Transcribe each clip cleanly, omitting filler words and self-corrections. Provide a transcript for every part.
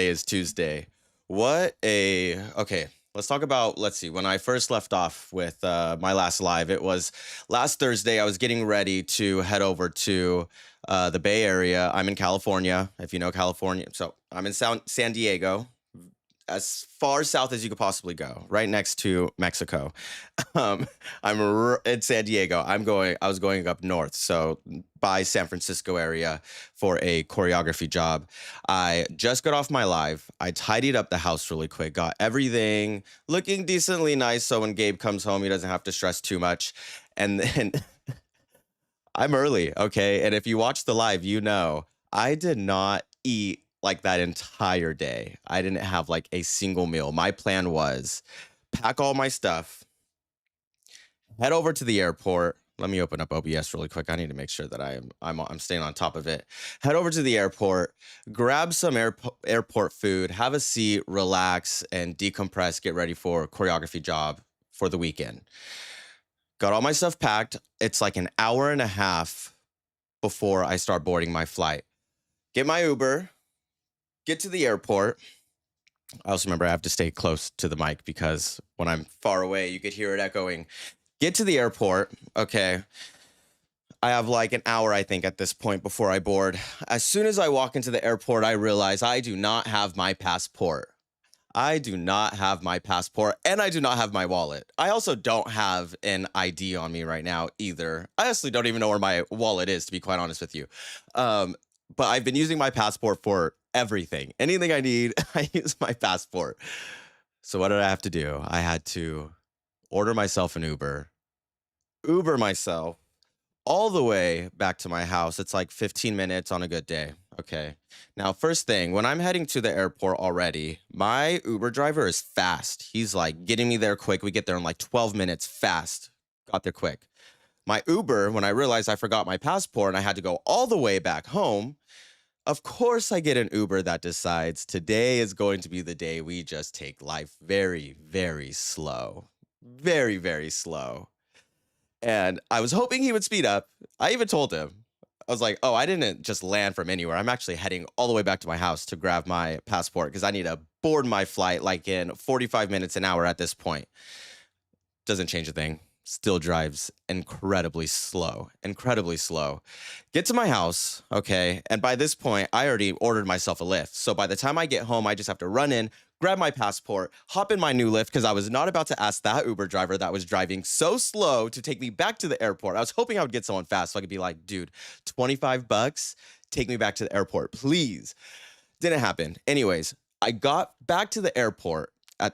Today is Tuesday. Okay, let's talk about, let's see, when I first left off with my last live, it was last Thursday. I was getting ready to head over to the Bay Area. I'm in California, if you know California. So I'm in San Diego, as far south as you could possibly go, right next to Mexico. Um, in San Diego. I was going up north, so by San Francisco area for a choreography job. I just got off my live. I tidied up the house really quick, got everything looking decently nice. So when Gabe comes home, he doesn't have to stress too much. And then I'm early, okay? And if you watch the live, you know I did not eat like that entire day. I didn't have like a single meal. My plan was pack all my stuff, head over to the airport. Let me open up OBS really quick. I need to make sure that I'm staying on top of it. Head over to the airport, grab some airport food, have a seat, relax, and decompress. Get ready for a choreography job for the weekend. Got all my stuff packed. It's like an hour and a half before I start boarding my flight. Get my Uber, get to the airport. I also remember I have to stay close to the mic because when I'm far away, you could hear it echoing. Get to the airport. Okay. I have like an hour, I think, at this point before I board. As soon as I walk into the airport, I realize I do not have my passport. I do not have my passport and I do not have my wallet. I also don't have an ID on me right now either. I honestly don't even know where my wallet is, to be quite honest with you. But I've been using my passport for everything. Anything I need, I use my passport. So what did I have to do? I had to order myself an Uber myself all the way back to my house. It's like 15 minutes on a good day. Okay. Now, first thing, when I'm heading to the airport already, my Uber driver is fast. He's like getting me there quick. We get there in like 12 minutes fast. Got there quick. My Uber, when I realized I forgot my passport and I had to go all the way back home, of course I get an Uber that decides today is going to be the day we just take life very, very slow. Very, very slow. And I was hoping he would speed up. I even told him, I was like, oh, I didn't just land from anywhere. I'm actually heading all the way back to my house to grab my passport because I need to board my flight like in 45 minutes, an hour at this point. Doesn't change a thing. Still drives incredibly slow, incredibly slow. Get to my house, okay? And by this point, I already ordered myself a Lyft. So by the time I get home, I just have to run in, grab my passport, hop in my new Lyft because I was not about to ask that Uber driver that was driving so slow to take me back to the airport. I was hoping I would get someone fast so I could be like, dude, 25 bucks, take me back to the airport, please. Didn't happen. Anyways, I got back to the airport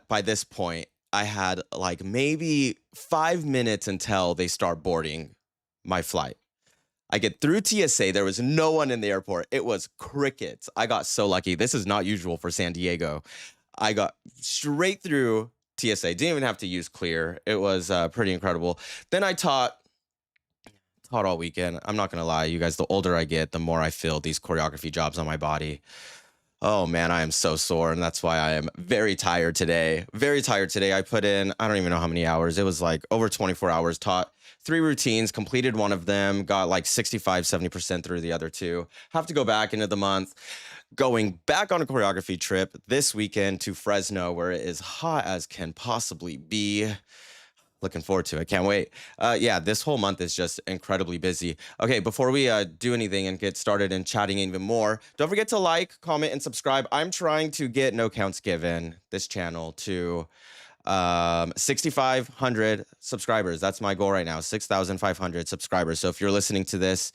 by this point. I had like maybe 5 minutes until they start boarding my flight. I get through TSA. There was no one in the airport. It was crickets. I got so lucky. This is not usual for San Diego. I got straight through TSA. Didn't even have to use Clear. It was pretty incredible. Then I taught all weekend. I'm not going to lie, you guys, the older I get, the more I feel these choreography jobs on my body. Oh man, I am so sore, and that's why I am very tired today. Very tired today. I put in, I don't even know how many hours. It was like over 24 hours, taught 3 routines, completed one of them, got like 65, 70% through the other 2. Have to go back into the month. Going back on a choreography trip this weekend to Fresno, where it is hot as can possibly be. Looking forward to it. Can't wait. Yeah, this whole month is just incredibly busy. Okay, before we do anything and get started and chatting even more, don't forget to like, comment, and subscribe. I'm trying to get No Counts Given, this channel, to 6,500 subscribers. That's my goal right now, 6,500 subscribers. So if you're listening to this,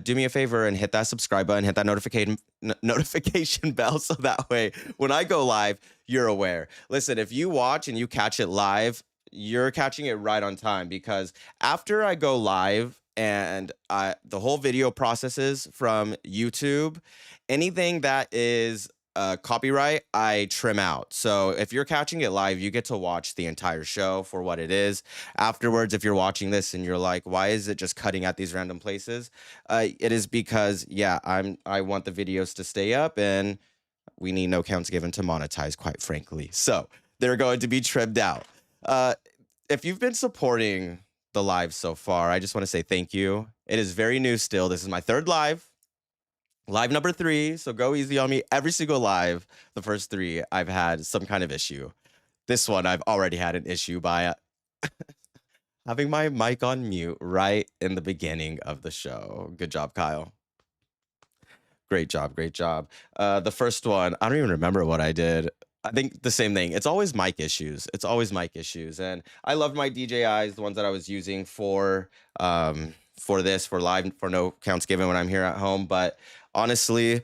do me a favor and hit that subscribe button, hit that notification bell so that way when I go live, you're aware. Listen, if you watch and you catch it live, you're catching it right on time because after I go live and the whole video processes from YouTube, anything that is copyright, I trim out. So if you're catching it live, you get to watch the entire show for what it is. Afterwards, if you're watching this and you're like, why is it just cutting at these random places? It is because, yeah, I want the videos to stay up and we need No Counts Given to monetize, quite frankly. So they're going to be trimmed out. If you've been supporting the live so far, I just want to say thank you. It is very new still. This is my 3rd live. Live number 3, so go easy on me. Every single live, the first 3, I've had some kind of issue. This one, I've already had an issue by having my mic on mute right in the beginning of the show. Good job, Kyle. Great job, great job. The first one, I don't even remember what I did. I think the same thing. It's always mic issues. It's always mic issues, and I love my DJIs, the ones that I was using for this for live for no counts given when I'm here at home. But honestly,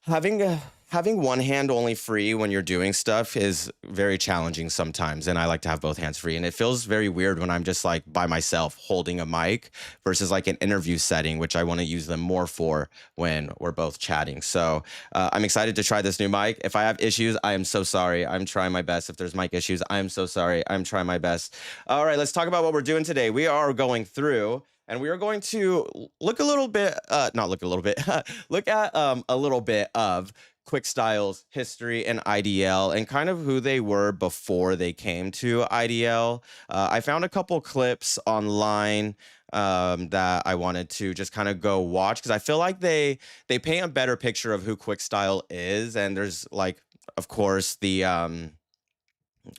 having having one hand only free when you're doing stuff is very challenging sometimes, and I like to have both hands free. And it feels very weird when I'm just like by myself holding a mic versus like an interview setting, which I want to use them more for when we're both chatting. So I'm excited to try this new mic. If I have issues, I am so sorry. I'm trying my best. If there's mic issues, I am so sorry. I'm trying my best. All right, let's talk about what we're doing today. We are going through and we are going to look a little bit, not look a little bit, look at a little bit of Quick Style's history and IDL and kind of who they were before they came to IDL. I found a couple clips online that I wanted to just kind of go watch because I feel like they paint a better picture of who Quick Style is. And there's like, of course, the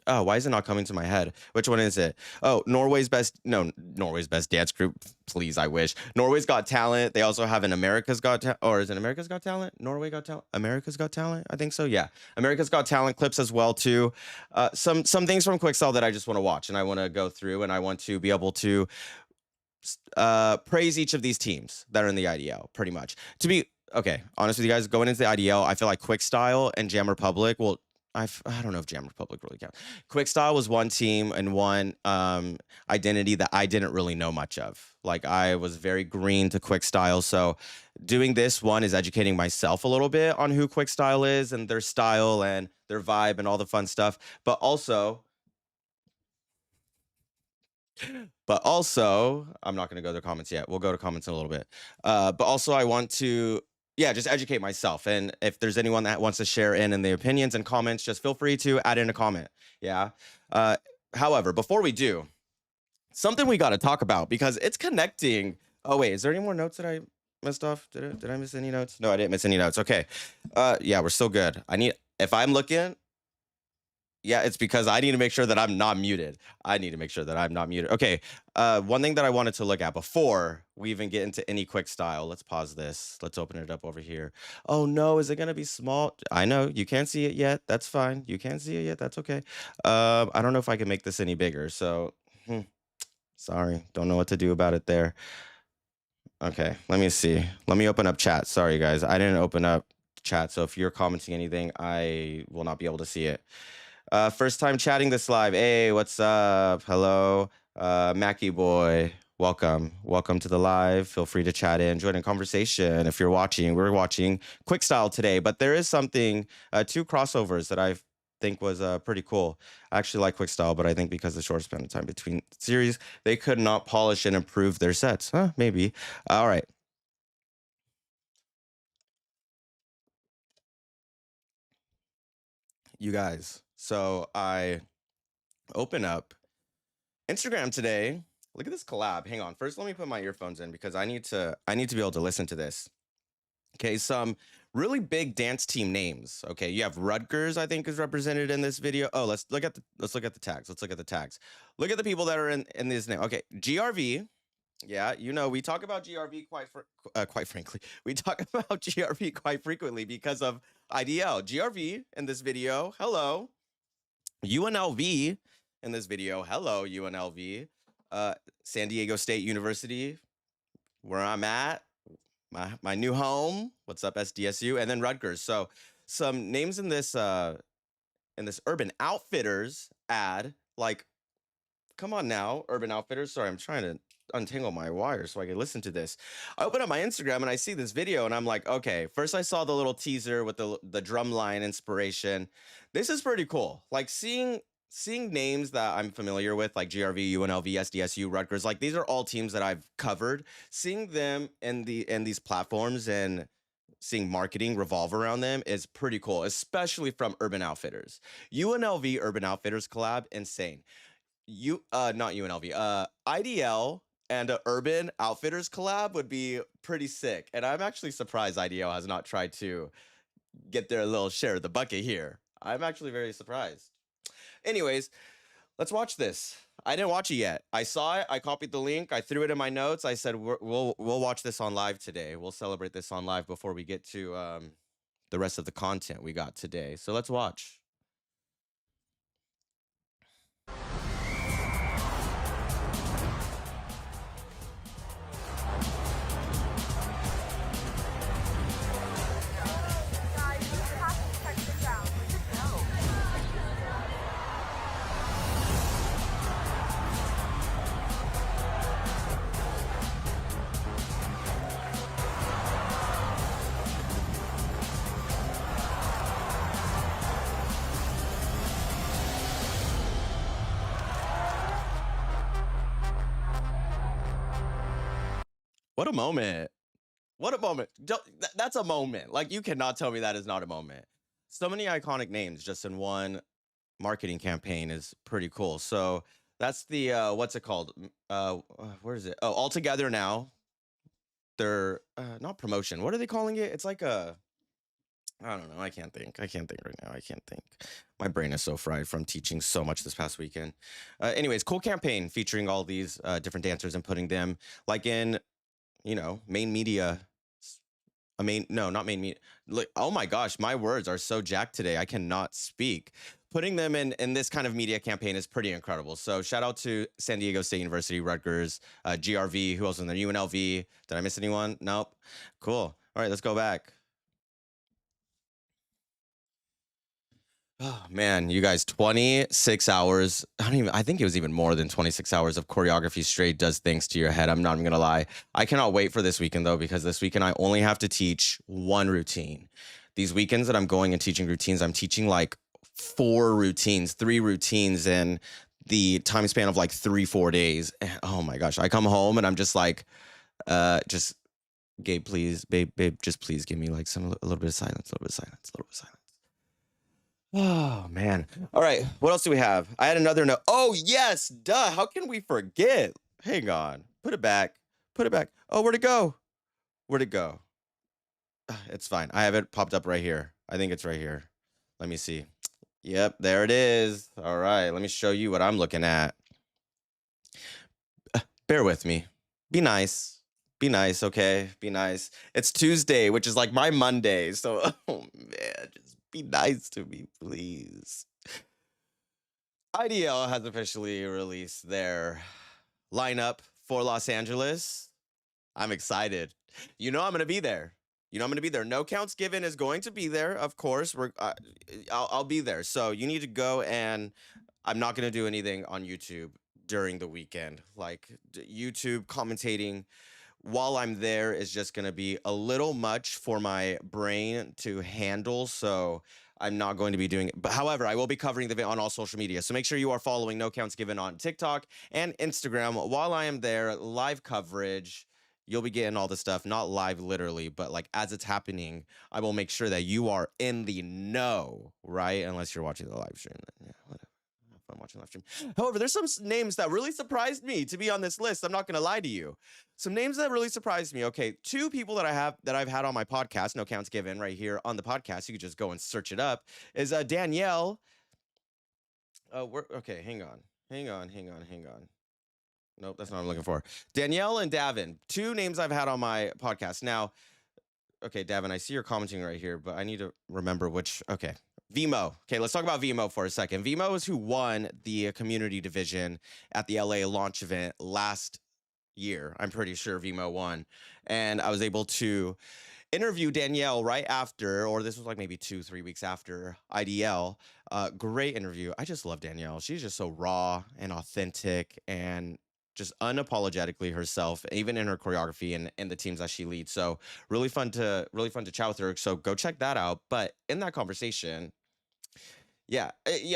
oh, why is it not coming to my head? Which one is it? Oh, Norway's best. No, Norway's best dance group. Please, I wish. Norway's Got Talent. They also have an America's Got Talent. Or is it America's Got Talent? Norway Got Talent. America's Got Talent. I think so. Yeah, America's Got Talent clips as well too. Some things from Quickstyle that I just want to watch and I want to go through and I want to be able to praise each of these teams that are in the IDL. Pretty much. To be okay, honest with you guys, going into the IDL, I feel like Quickstyle and Jam Republic. Well, I don't know if Jam Republic really counts. Quickstyle was one team and one identity that I didn't really know much of. Like I was very green to Quickstyle, so doing this one is educating myself a little bit on who Quickstyle is and their style and their vibe and all the fun stuff. But also, I'm not going to go to comments yet. We'll go to comments in a little bit. But also, I want to, yeah, just educate myself. And if there's anyone that wants to share in the opinions and comments, just feel free to add in a comment. Yeah. Uh, However, before we do, something we got to talk about because it's connecting. Oh wait, is there any more notes that I missed off? Did I miss any notes? No, I didn't miss any notes. Okay. Yeah, we're still good. If I'm looking, yeah, it's because I need to make sure that I'm not muted. I need to make sure that I'm not muted. Okay. One thing that I wanted to look at before we even get into any quick style. Let's pause this. Let's open it up over here. Oh no, is it gonna be small? I know you can't see it yet. That's fine. You can't see it yet. That's okay. I don't know if I can make this any bigger. So, sorry, don't know what to do about it there. Okay, let me see. Let me open up chat. Sorry, guys, I didn't open up chat. So if you're commenting anything, I will not be able to see it. First time chatting this live. Hey, what's up? Hello, Mackie boy. Welcome. Welcome to the live. Feel free to chat in, join in conversation. If you're watching, we're watching Quick Style today, but there is something, two crossovers that I think was pretty cool. I actually like Quick Style, but I think because the short span of time between series, they could not polish and improve their sets. Huh, maybe. All right. You guys. So I open up Instagram today. Look at this collab. Hang on. First, let me put my earphones in because I need to be able to listen to this. Okay, some really big dance team names. Okay, you have Rutgers, I think, is represented in this video. Oh, let's look at the tags. Let's look at the tags. Look at the people that are in this name. Okay, GRV. Yeah, we talk about GRV quite frankly. We talk about GRV quite frequently because of IDL. GRV in this video. Hello. UNLV in this video. Hello, UNLV. Uh, San Diego State University, where I'm at, my new home. What's up, SDSU? And then Rutgers. So some names in this Urban Outfitters ad, like, come on now, Urban Outfitters. Sorry, I'm trying to untangle my wires so I can listen to this. I open up my Instagram and I see this video and I'm like, okay, first I saw the little teaser with the drum line inspiration. This is pretty cool. Like seeing names that I'm familiar with, like GRV, UNLV, SDSU, Rutgers, like these are all teams that I've covered. Seeing them in these platforms and seeing marketing revolve around them is pretty cool, especially from Urban Outfitters. UNLV Urban Outfitters collab, insane. Not UNLV. IDL and a Urban Outfitters collab would be pretty sick. And I'm actually surprised IDL has not tried to get their little share of the bucket here. I'm actually very surprised. Anyways, let's watch this. I didn't watch it yet. I saw it. I copied the link. I threw it in my notes. I said we'll watch this on live today. We'll celebrate this on live before we get to the rest of the content we got today. So let's watch. What a moment. What a moment. That's a moment. Like, you cannot tell me that is not a moment. So many iconic names just in one marketing campaign is pretty cool. So that's the what's it called? Where is it? Oh, All Together Now. They're not promotion. What are they calling it? It's like a I don't know. I can't think. I can't think right now. I can't think. My brain is so fried from teaching so much this past weekend. Anyways, cool campaign featuring all these different dancers and putting them like in, main media. I mean, no, not main media. Like, oh my gosh, my words are so jacked today. I cannot speak. Putting them in this kind of media campaign is pretty incredible. So shout out to San Diego State University, Rutgers, GRV. Who else in there? UNLV. Did I miss anyone? Nope. Cool. All right, let's go back. Oh man, you guys, 26 hours. I think it was even more than 26 hours of choreography straight does things to your head. I'm not even gonna lie. I cannot wait for this weekend though, because this weekend I only have to teach one routine. These weekends that I'm going and teaching routines, I'm teaching like four routines, three routines in the time span of like 3-4 days. Oh my gosh. I come home and I'm just like, just Gabe, please, babe, just please give me like a little bit of silence, a little bit of silence, a little bit of silence. Oh man. All right. What else do we have? I had another note. Oh yes, duh. How can we forget? Hang on. Put it back. Put it back. Oh, where'd it go? Where'd it go? It's fine. I have it popped up right here. I think it's right here. Let me see. Yep, there it is. All right. Let me show you what I'm looking at. Bear with me. Be nice. Be nice, okay? Be nice. It's Tuesday, which is like my Monday. So, oh man, just be nice to me, please. IDL has officially released their lineup for Los Angeles. I'm excited. I'm going to be there. I'm going to be there. No Counts Given is going to be there, of course. I'll be there. So you need to go, and I'm not going to do anything on YouTube during the weekend. Like YouTube commentating while I'm there is just going to be a little much for my brain to handle. So I'm not going to be doing it. But however, I will be covering the event on all social media. So make sure you are following No Counts Given on TikTok and Instagram while I am there. Live coverage. You'll be getting all the stuff, not live literally, but like as it's happening, I will make sure that you are in the know, right? Unless you're watching the live stream. Yeah, whatever. I'm watching live stream. However, there's some names that really surprised me to be on this list. I'm not going to lie to you. Some names that really surprised me. Okay, two people that I've had on my podcast, No Counts Given, right here on the podcast. You could just go and search it up. Is Danielle. Okay, hang on. Nope, that's not what I'm looking for. Danielle and Davin, two names I've had on my podcast. Now, okay, Davin, I see you're commenting right here, but I need to remember which. Okay, Vimo. Okay, let's talk about Vimo for a second. Vimo is who won the community division at the LA launch event last year. I'm pretty sure Vimo won. And I was able to interview Danielle right after, or this was like maybe 2-3 weeks after IDL. Great interview. I just love Danielle. She's just so raw and authentic and just unapologetically herself, even in her choreography and the teams that she leads. So really fun to chat with her. So go check that out. But in that conversation, yeah,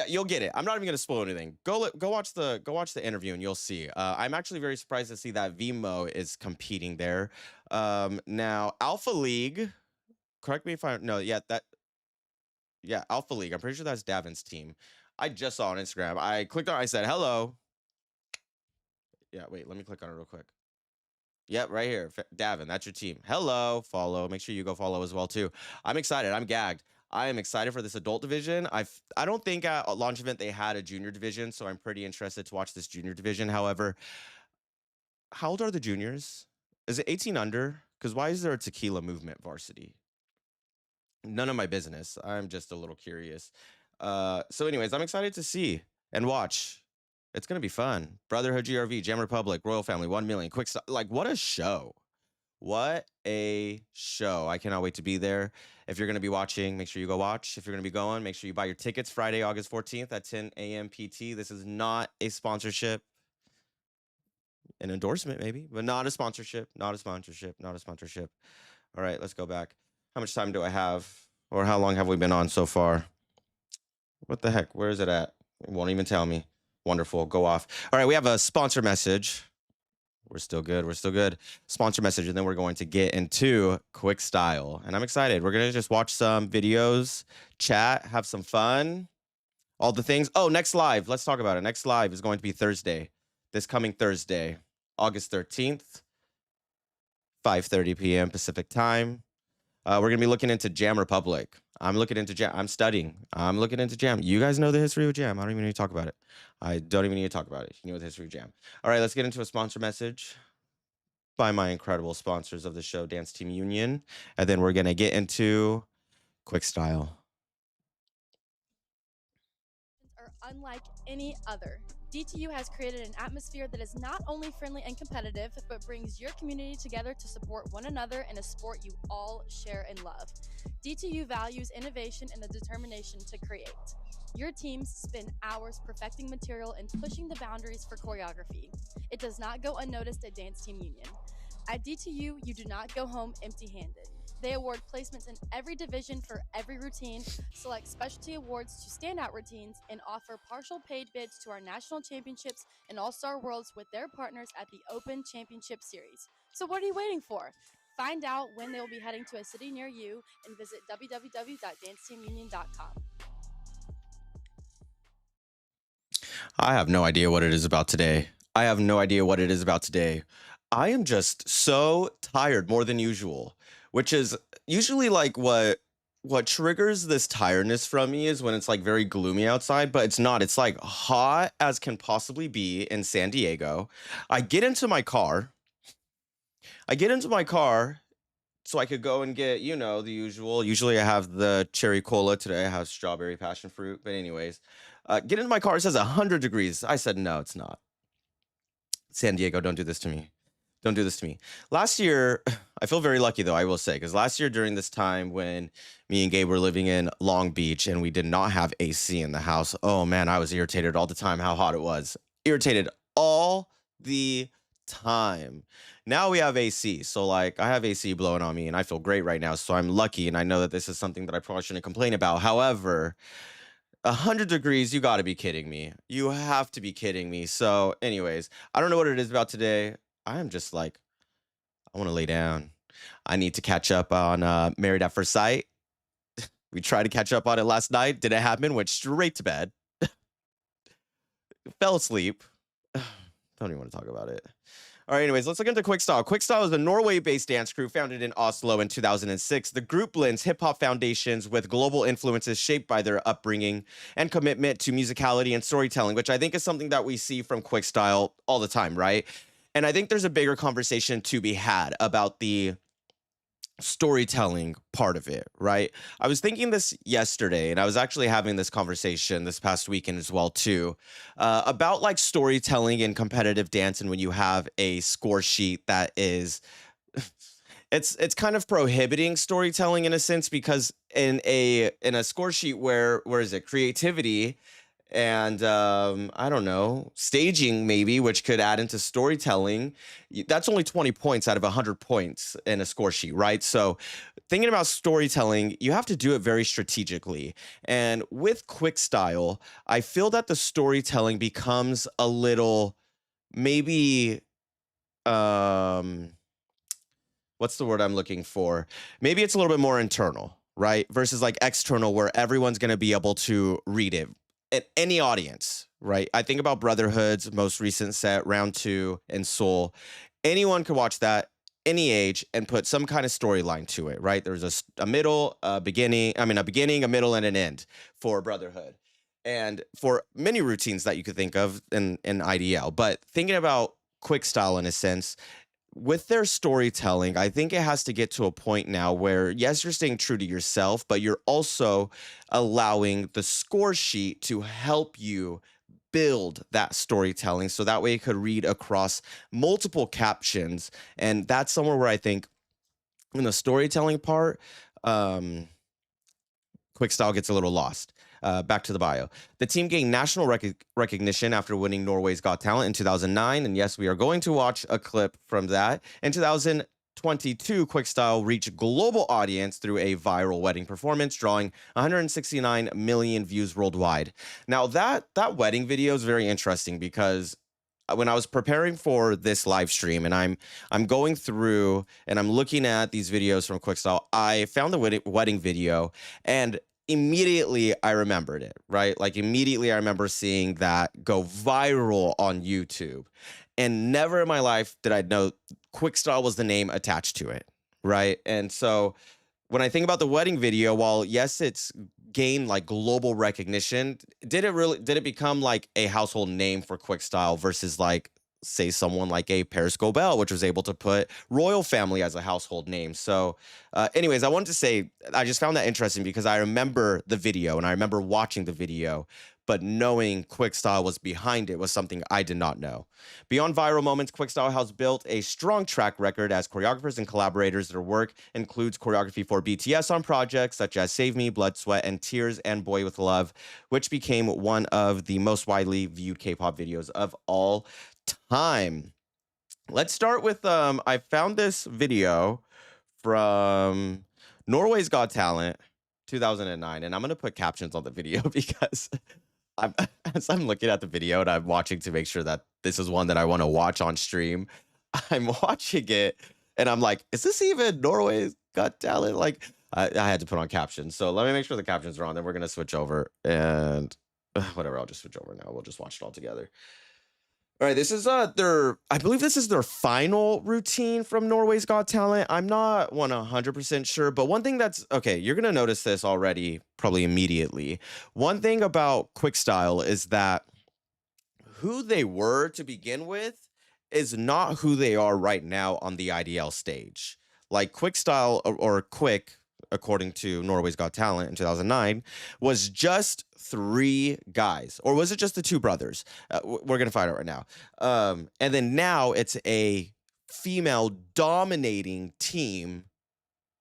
you'll get it. I'm not even gonna spoil anything. Go watch the interview and you'll see. I'm actually very surprised to see that Vimo is competing there. Now Alpha League. Correct me if I no. Yeah, Alpha League. I'm pretty sure that's Davin's team. I just saw on Instagram. I clicked on. I said hello. Yeah, wait. Let me click on it real quick. Yep, right here. Davin, that's your team. Hello, follow. Make sure you go follow as well too. I'm excited. I'm gagged. I am excited for this adult division. I don't think at a launch event they had a junior division, so I'm pretty interested to watch this junior division. However, how old are the juniors? Is it 18 under? Because why is there a tequila movement varsity? None of my business. I'm just a little curious. So anyways, I'm excited to see and watch. It's gonna be fun. Brotherhood, GRV, Jam Republic, Royal Family, 1 million, quick stop. Like, what a show! What a show! I cannot wait to be there. If you're gonna be watching, make sure you go watch. If you're gonna be going, make sure you buy your tickets Friday, August 14th at 10 a.m. PT. This is not a sponsorship, an endorsement maybe, but not a sponsorship. Not a sponsorship. Not a sponsorship. All right, let's go back. How much time do I have? Or how long have we been on so far? What the heck? Where is it at? It won't even tell me. Wonderful. Go off. All right, we have a sponsor message. We're still good. We're still good. Sponsor message, and then we're going to get into quick style. And I'm excited. We're going to just watch some videos, chat, have some fun, all the things. Oh, Ncglive. Let's talk about it. Ncglive is going to be Thursday, this coming Thursday, August 13th, 5:30 p.m. Pacific time. We're gonna be looking into Jam Republic. I'm looking into Jam. I'm studying. I'm looking into Jam. You guys know the history of Jam. I don't even need to talk about it. I don't even need to talk about it. You know the history of Jam. All right, let's get into a sponsor message by my incredible sponsors of the show, Dance Team Union, and then we're gonna get into quick style. Are unlike any other. DTU has created an atmosphere that is not only friendly and competitive, but brings your community together to support one another in a sport you all share and love. DTU values innovation and the determination to create. Your teams spend hours perfecting material and pushing the boundaries for choreography. It does not go unnoticed at Dance Team Union. At DTU, you do not go home empty handed. They award placements in every division for every routine, select specialty awards to standout routines, and offer partial paid bids to our national championships and all-star worlds with their partners at the Open Championship Series. So what are you waiting for? Find out when they will be heading to a city near you and visit www.danceteamunion.com. I have no idea what it is about today. I have no idea what it is about today. I am just so tired more than usual, which is usually like what triggers this tiredness from me is when it's like very gloomy outside, but it's not. It's like hot as can possibly be in San Diego. I get into my car. I get into my car so I could go and get, the usual. Usually I have the cherry cola. Today I have strawberry passion fruit. But anyways, get into my car. It says 100 degrees. I said, no, it's not. San Diego, don't do this to me. Don't do this to me. Last year, I feel very lucky though, I will say, because last year during this time when me and Gabe were living in Long Beach and we did not have AC in the house, oh man, I was irritated all the time how hot it was. Irritated all the time. Now we have AC. So like I have AC blowing on me and I feel great right now. So I'm lucky and I know that this is something that I probably shouldn't complain about. However, 100 degrees, you got to be kidding me. You have to be kidding me. So anyways, I don't know what it is about today. I am just like, I want to lay down. I need to catch up on Married at First Sight. We tried to catch up on it last night. Didn't happen. Went straight to bed. Fell asleep. Don't even want to talk about it. All right, anyways, let's look into Quickstyle. Quickstyle is a Norway-based dance crew founded in Oslo in 2006. The group blends hip-hop foundations with global influences shaped by their upbringing and commitment to musicality and storytelling, which I think is something that we see from Quickstyle all the time, right? And I think there's a bigger conversation to be had about the storytelling part of it, right? I was thinking this yesterday, and I was actually having this conversation this past weekend as well too, about like storytelling in competitive dance, and when you have a score sheet that is, it's kind of prohibiting storytelling in a sense because in a score sheet where is it creativity and I don't know, staging maybe, which could add into storytelling. That's only 20 points out of 100 points in a score sheet, right? So thinking about storytelling, you have to do it very strategically. And with quick style, I feel that the storytelling becomes a little maybe what's the word I'm looking for? Maybe it's a little bit more internal, right? Versus like external, where everyone's going to be able to read it at any audience, right? I think about Brotherhood's most recent set, round 2 in Seoul. anyone could watch that any age and put some kind of storyline to it, right? There's a middle, a beginning, a beginning, a middle, and an end for Brotherhood. And for many routines that you could think of in IDL. But thinking about quick style in a sense, with their storytelling, I think it has to get to a point now where, yes, you're staying true to yourself, but you're also allowing the score sheet to help you build that storytelling so that way it could read across multiple captions. And that's somewhere where I think in the storytelling part, um, quick style gets a little lost. Back to the bio. The team gained national recognition after winning Norway's Got Talent in 2009. And yes, we are going to watch a clip from that. In 2022, Quickstyle reached global audience through a viral wedding performance, drawing 169 million views worldwide. Now, that wedding video is very interesting because when I was preparing for this live stream and I'm going through and I'm looking at these videos from Quickstyle, I found the wedding video and immediately I remembered it, right? Like immediately I remember seeing that go viral on YouTube. And never in my life did I know Quickstyle was the name attached to it, right? And so when I think about the wedding video, while yes, it's gained like global recognition, did it become like a household name for Quickstyle versus like say someone like a Paris Gobel, which was able to put royal family as a household name. So anyways, I wanted to say I just found that interesting because I remember the video and I remember watching the video, but knowing Quickstyle was behind it was something I did not know. Beyond viral moments, Quickstyle has built a strong track record as choreographers and collaborators. Their work includes choreography for BTS on projects such as Save Me, Blood, Sweat, and Tears, and Boy with Love, which became one of the most widely viewed K-pop videos of all time. Let's start with I found this video from Norway's Got Talent 2009, and I'm gonna put captions on the video because I'm as I'm looking at the video and I'm watching to make sure that this is one that I want to watch on stream. I'm watching it and I'm like, is this even Norway's Got Talent? Like, I had to put on captions. So let me make sure the captions are on. Then we're gonna switch over and whatever. I'll just switch over now. We'll just watch it all together. All right, this is I believe this is their final routine from Norway's Got Talent. I'm not 100% sure, but one thing that's okay, you're going to notice this already probably immediately. One thing about Quickstyle is that who they were to begin with is not who they are right now on the IDL stage. Like Quickstyle or Quick, according to Norway's Got Talent in 2009, was just three guys, or was it just the two brothers? We're gonna find out right now. And then now it's a female dominating team.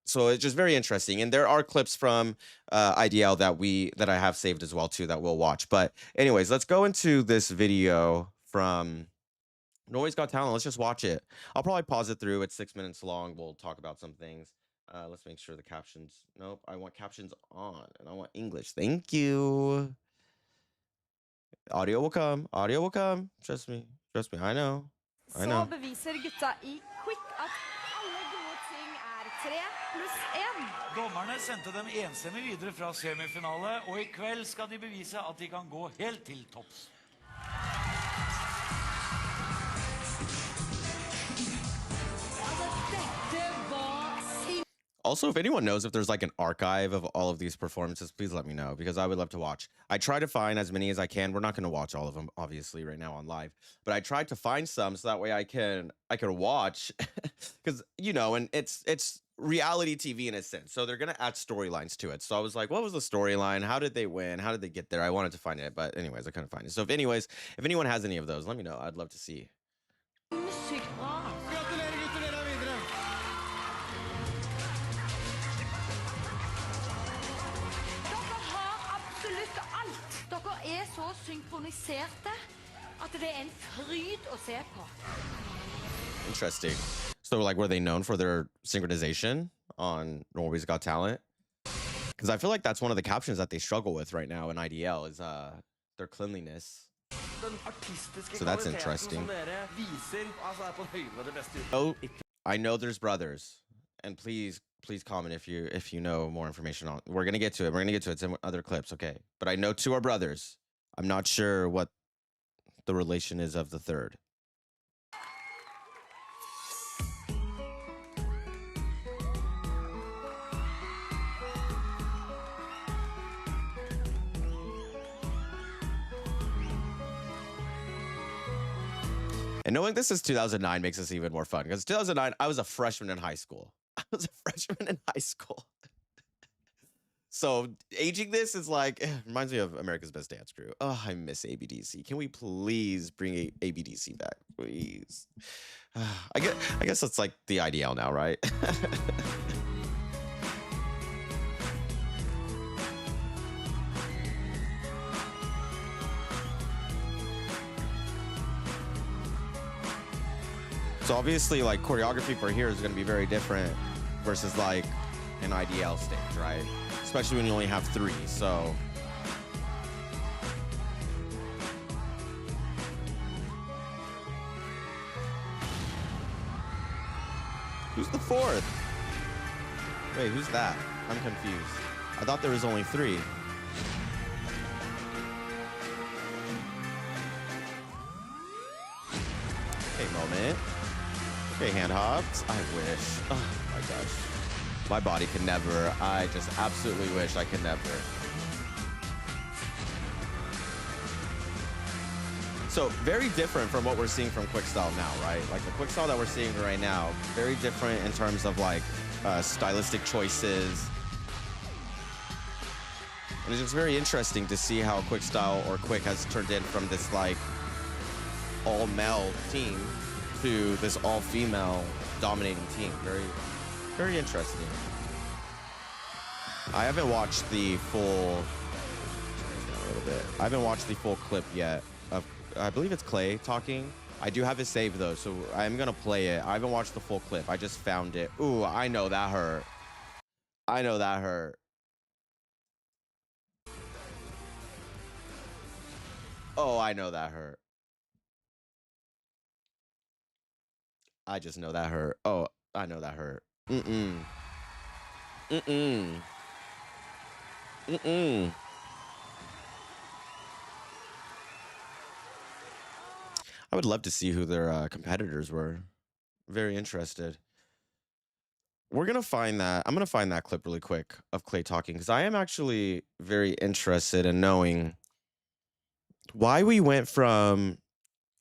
So it's just very interesting. And there are clips from IDL that I have saved as well too that we'll watch. But anyways, let's go into this video from Norway's Got Talent. Let's just watch it. I'll probably pause it through. It's 6 minutes long. We'll talk about some things. Let's make sure the captions. Nope, I want captions on, and I want English. Thank you. Audio will come. Audio will come. Trust me. Trust me. I know. I Så know. beviser gutta i Quick at alle gode ting er 3+1. Dommerne sendte dem enstemmig videre fra semifinale, og i kveld skal de bevise at de kan gå helt til topps. Also, if anyone knows if there's like an archive of all of these performances, please let me know because I would love to watch. I try to find as many as I can. We're not going to watch all of them, obviously, right now on live, but I tried to find some so that way I can watch because and it's reality TV in a sense, so they're gonna add storylines to it. So I was like, what was the storyline? How did they win? How did they get there? I wanted to find it, but anyways, I couldn't find it. So if anyone has any of those, let me know. I'd love to see. Sykt bra. Dere har absolutt alt. Dere er så synkroniserte at det er en fryd å se på. Interesting. So like, were they known for their synchronization on Norway's Got Talent? Because I feel like that's one of the captions that they struggle with right now in IDL is their cleanliness. So that's interesting. Oh, I know there's brothers, and please comment if you know more information on. We're gonna get to it. We're gonna get to it. It's in other clips, okay? But I know two are brothers. I'm not sure what the relation is of the third. And knowing this is 2009 makes this even more fun because 2009, I was a freshman in high school. I was a freshman in high school. So aging this is like reminds me of America's Best Dance Crew. Oh, I miss ABDC. Can we please bring ABDC back, please? I guess it's like the IDL now, right? So obviously, like choreography for here is going to be very different versus like an IDL stage, right? Especially when you only have 3. So who's the 4th? Wait, who's that? I'm confused. I thought there was only 3. Okay, moment. Okay, hand hops. I wish. Oh my gosh. My body can never. I just absolutely wish I could never. So very different from what we're seeing from Quickstyle now, right? Like the Quickstyle that we're seeing right now, very different in terms of like stylistic choices. And it's just very interesting to see how Quickstyle or Quick has turned in from this like all male team to this all female dominating team. Very, very interesting. I haven't watched the full, a little bit. I haven't watched the full clip yet of, I believe it's Clay talking. I do have it saved though, so I'm gonna play it. I haven't watched the full clip. I just found it. Ooh, I know that hurt. I know that hurt. Oh, I know that hurt. I just know that hurt. Oh, I know that hurt. Mm-mm. Mm-mm. Mm-mm. I would love to see who their competitors were. Very interested. We're gonna find that. I'm gonna find that clip really quick of Clay talking because I am actually very interested in knowing why we went from.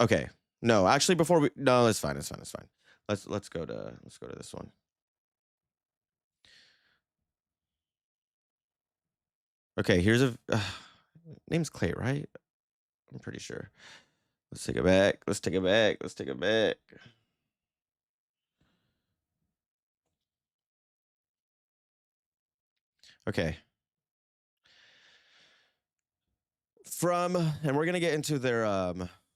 Okay, no, actually, before we no, it's fine. It's fine. It's fine. Let's go to this one. Okay, here's a name's Clay, right? I'm pretty sure. Let's take it back. Let's take it back. Let's take it back. Okay. And we're gonna get into their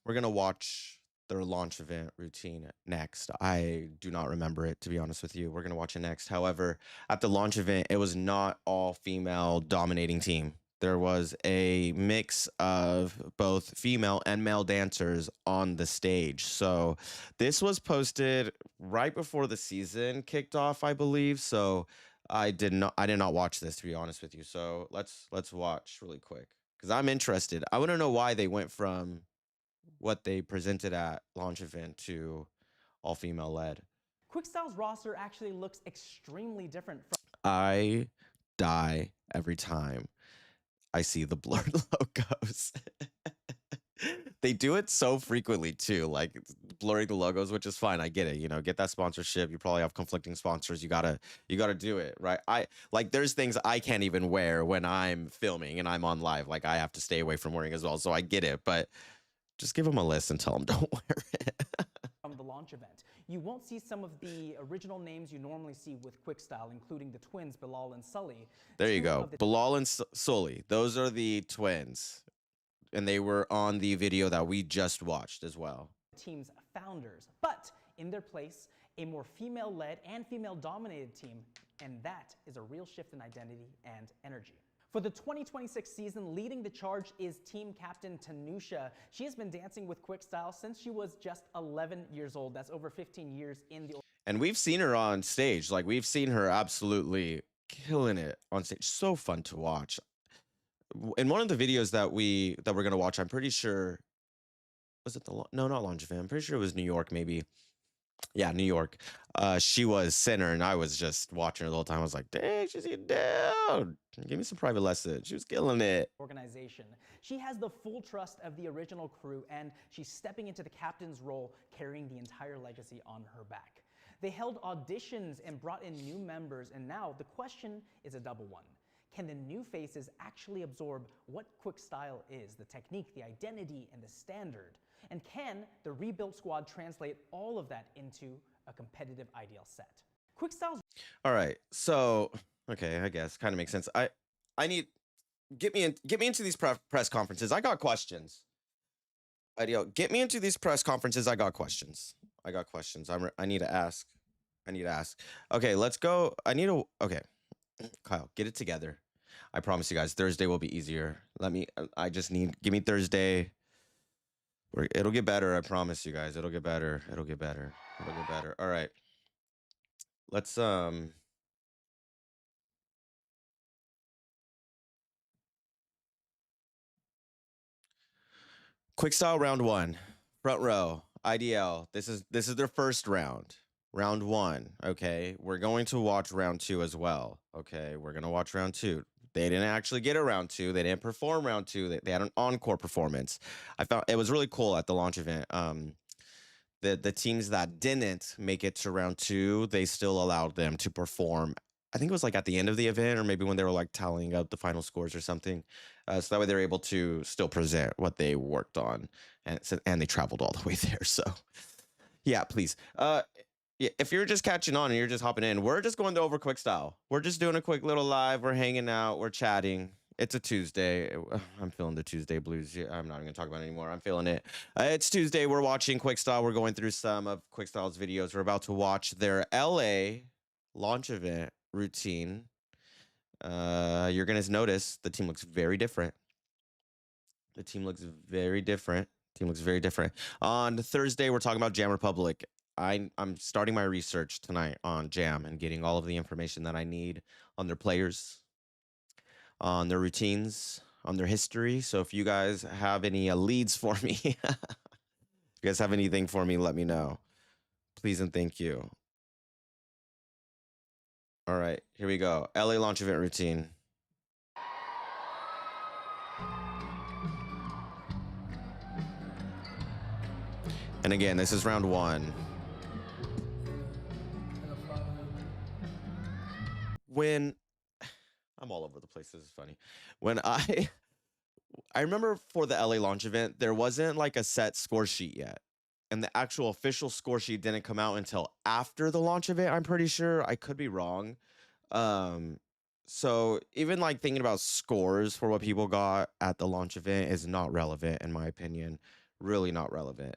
we're gonna watch their launch event routine next. I do not remember it, to be honest with you. We're gonna watch it next. However, at the launch event, it was not all female dominating team. There was a mix of both female and male dancers on the stage. So this was posted right before the season kicked off, I believe. So I did not watch this, to be honest with you. So let's watch really quick because I'm interested. I want to know why they went from what they presented at launch event to all female led. Quickstyle's roster actually looks extremely different from I die every time I see the blurred logos. They do it so frequently too, like blurring the logos, which is fine. I get it. You know, get that sponsorship. You probably have conflicting sponsors. You gotta do it, right? There's things I can't even wear when I'm filming and I'm on live. Like I have to stay away from wearing as well. So I get it, but just give them a list and tell them don't wear it. the launch event. You won't see some of the original names you normally see with Quickstyle, including the twins Bilal and Sully. There you go. Bilal and Sully. Those are the twins. And they were on the video that we just watched as well. Team's founders, but in their place, a more female-led and female-dominated team, and that is a real shift in identity and energy. For the 2026 season, leading the charge is team captain Tanusha. She has been dancing with Quickstyle since she was just 11 years old. That's over 15 years in the... And we've seen her on stage. Like, we've seen her absolutely killing it on stage. So fun to watch. In one of the videos that we're going to watch, I'm pretty sure... Was it the... No, not launch event. I'm pretty sure it was New York, maybe. Yeah, New York. She was center, and I was just watching her the whole time. I was like, dang, she's getting down. Give me some private lessons. She was killing it. Organization. She has the full trust of the original crew, and she's stepping into the captain's role, carrying the entire legacy on her back. They held auditions and brought in new members, and now the question is a double one. Can the new faces actually absorb what quick style is, the technique, the identity, and the standard? And can the rebuilt squad translate all of that into a competitive IDL set? Quick styles. All right. So, okay, I guess kind of makes sense. I need get me into these press conferences. I got questions. IDL, get me into these press conferences. I got questions. I need to ask. Okay, let's go. Okay. Kyle, get it together. I promise you guys, Thursday will be easier. Give me Thursday. It'll get better. I promise you guys. It'll get better. All right. Let's, quick style round 1. Front row, IDL. This is their first round. Round 1, okay? We're going to watch round 2 as well, okay? We're going to watch round 2. They didn't actually get a round 2. They didn't perform round 2. They had an encore performance. I found it was really cool at the launch event. The teams that didn't make it to round 2, they still allowed them to perform. I think it was like at the end of the event, or maybe when they were like tallying up the final scores or something. So that way they're able to still present what they worked on, and they traveled all the way there. So yeah, please. Yeah, if you're just catching on and you're just hopping in, we're just going over quick style. We're just doing a quick little live. We're hanging out. We're chatting. It's a Tuesday. I'm feeling the Tuesday blues. I'm not even gonna talk about it anymore. I'm feeling it. It's Tuesday. We're watching quick style. We're going through some of quick style's videos. We're about to watch their LA launch event routine. You're gonna notice the team looks very different. On Thursday, we're talking about Jam Republic. I'm starting my research tonight on Jam and getting all of the information that I need on their players, on their routines, on their history. So if you guys have any leads for me, if you guys have anything for me, let me know. Please and thank you. All right, here we go. LA launch event routine. And again, this is round 1. When I'm all over the place, this is funny. When I remember for the LA launch event, there wasn't like a set score sheet yet. And the actual official score sheet didn't come out until after the launch event, I'm pretty sure. I could be wrong. So even like thinking about scores for what people got at the launch event is not relevant, in my opinion. Really not relevant.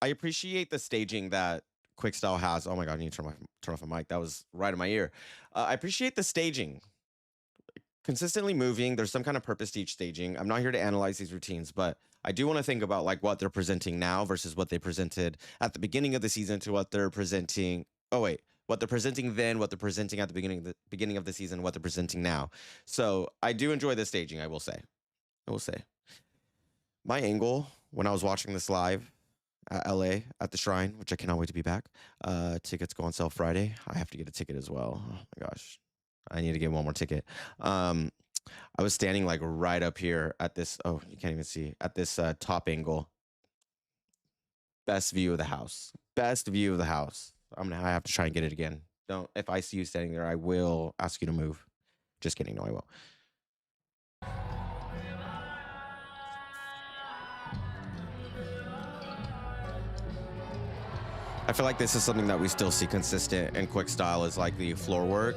I appreciate the staging that Quickstyle has. Oh my God, I need to turn off a mic. That was right in my ear. I appreciate the staging. Consistently moving. There's some kind of purpose to each staging. I'm not here to analyze these routines, but I do want to think about like what they're presenting now versus what they presented at the beginning of the season to what they're presenting. Oh wait, what they're presenting then, what they're presenting at the beginning of the season, what they're presenting now. So I do enjoy the staging. I will say. My angle when I was watching this live at LA at the Shrine, which I cannot wait to be back. Tickets go on sale Friday. I have to get a ticket as well. Oh my gosh. I need to get one more ticket. I was standing like right up here at this. Oh, you can't even see at this top angle. Best view of the house. I have to try and get it again. If I see you standing there, I will ask you to move. Just kidding. No, I won't. I feel like this is something that we still see consistent in quick style is like the floor work.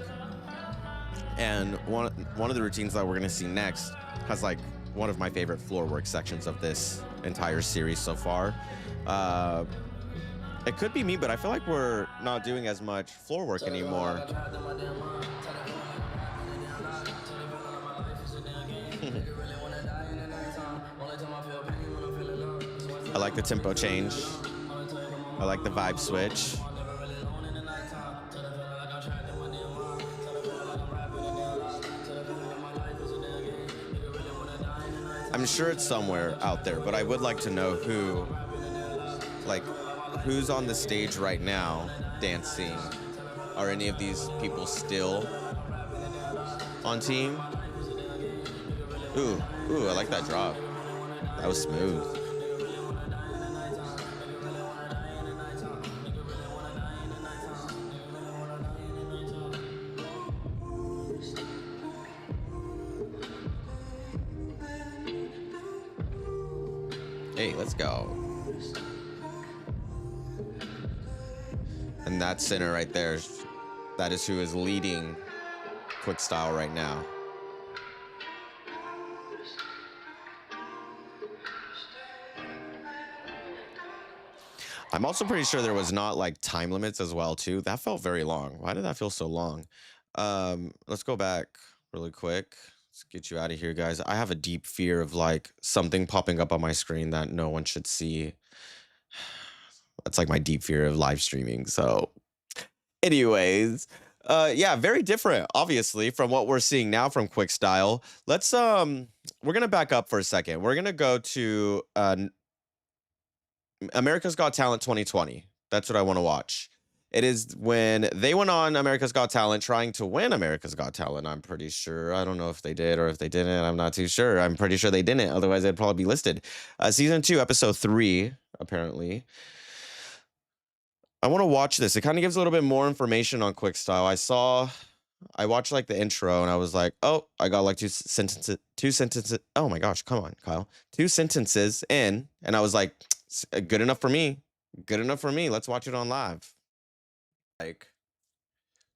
And one of the routines that we're gonna see next has like one of my favorite floor work sections of this entire series so far. It could be me, but I feel like we're not doing as much floor work anymore. I like the tempo change. I like the vibe switch. I'm sure it's somewhere out there, but I would like to know who who's on the stage right now dancing? Are any of these people still on team? Ooh, I like that drop. That was smooth. Hey, let's go. And that center right there, that is who is leading Quick Style right now. I'm also pretty sure there was not like time limits as well too. That felt very long. Why did that feel so long? Let's go back really quick. Let's get you out of here, guys. I have a deep fear of like something popping up on my screen that no one should see. That's like my deep fear of live streaming. So anyways, yeah, very different, obviously, from what we're seeing now from Quick Style. Let's we're gonna back up for a second. We're gonna go to America's Got Talent 2020. That's what I want to watch. It is when they went on America's Got Talent trying to win America's Got Talent. I'm pretty sure. I don't know if they did or if they didn't. I'm not too sure. I'm pretty sure they didn't. Otherwise, they'd probably be listed. Season 2, episode 3, apparently. I want to watch this. It kind of gives a little bit more information on Quick Style. I watched like the intro and I was like, oh, I got like two sentences. Oh my gosh, come on, Kyle. 2 sentences in, and I was like, good enough for me. Good enough for me. Let's watch it on live. Like,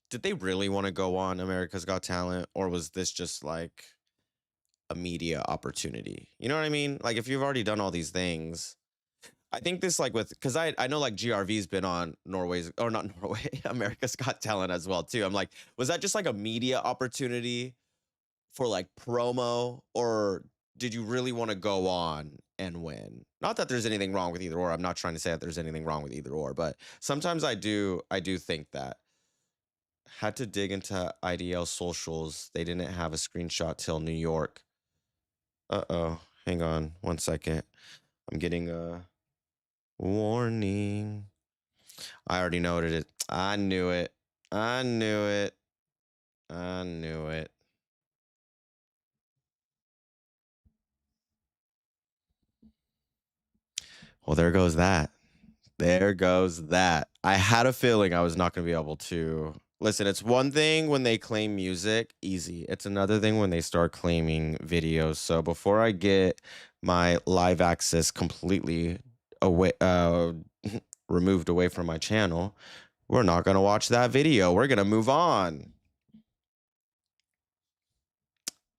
did they really want to go on America's Got Talent, or was this just like a media opportunity? You know what I mean? Like, if you've already done all these things, I think this like because I know like GRV's been on America's Got Talent as well too. I'm like, was that just like a media opportunity for like promo, or did you really want to go on and win? Not that there's anything wrong with either or. I'm not trying to say that there's anything wrong with either or, but sometimes I do think that. Had to dig into IDL socials. They didn't have a screenshot till New York. Uh-oh. Hang on 1 second. I'm getting a warning. I already know what it is. I knew it. I knew it. I knew it. Well, there goes that. There goes that. I had a feeling I was not going to be able to. Listen, it's one thing when they claim music, easy. It's another thing when they start claiming videos. So before I get my live access completely away, removed away from my channel, we're not going to watch that video. We're going to move on.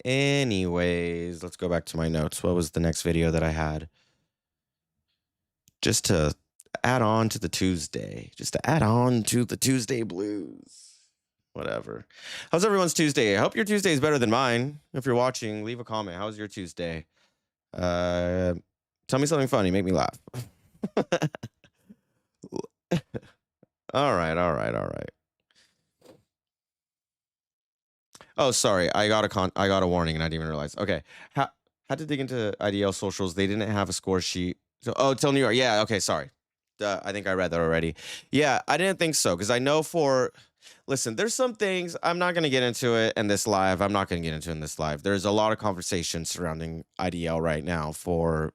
Anyways, let's go back to my notes. What was the next video that I had? Just to add on to the Tuesday. Just to add on to the Tuesday blues. Whatever. How's everyone's Tuesday? I hope your Tuesday is better than mine. If you're watching, leave a comment. How's your Tuesday? Tell me something funny. Make me laugh. All right. Oh, sorry. I got a warning and I didn't even realize. Okay. Had to dig into IDL socials. They didn't have a score sheet. So, till New York. Yeah. Okay. Sorry. I think I read that already. Yeah, I didn't think so because I know listen, there's some things I'm not going to get into it in this live. I'm not going to get into in this live. There's a lot of conversation surrounding IDL right now, for